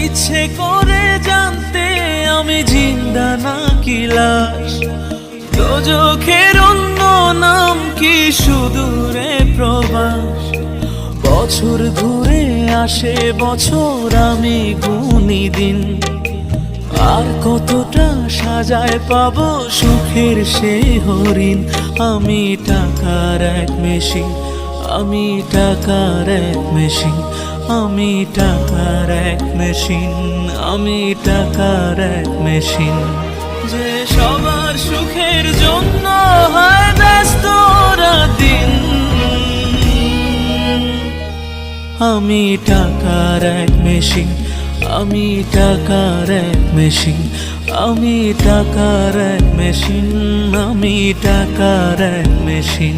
ইচ্ছে করে জানতে আমি জিন্দা নাকি লাশ, দোজখের অন্য নাম কি সুদূরে প্রবাস। বছর ঘুরে আসে বছর, আমি গুনি দিন, আর কতটা সাজায় পাবো সুখের সেই হরিণ। আমি টাকার এক মেশিন, আমি টাকার এক মেশিন, আমি টাকার এক মেশিন, আমি টাকার এক মেশিন। যে সবার সুখের জন্য হয় ব্যস্ত দিন। আমি টাকার এক মেশিন, আমি টাকার এক মেশিন, আমি টাকার এক মেশিন, আমি টাকার এক মেশিন।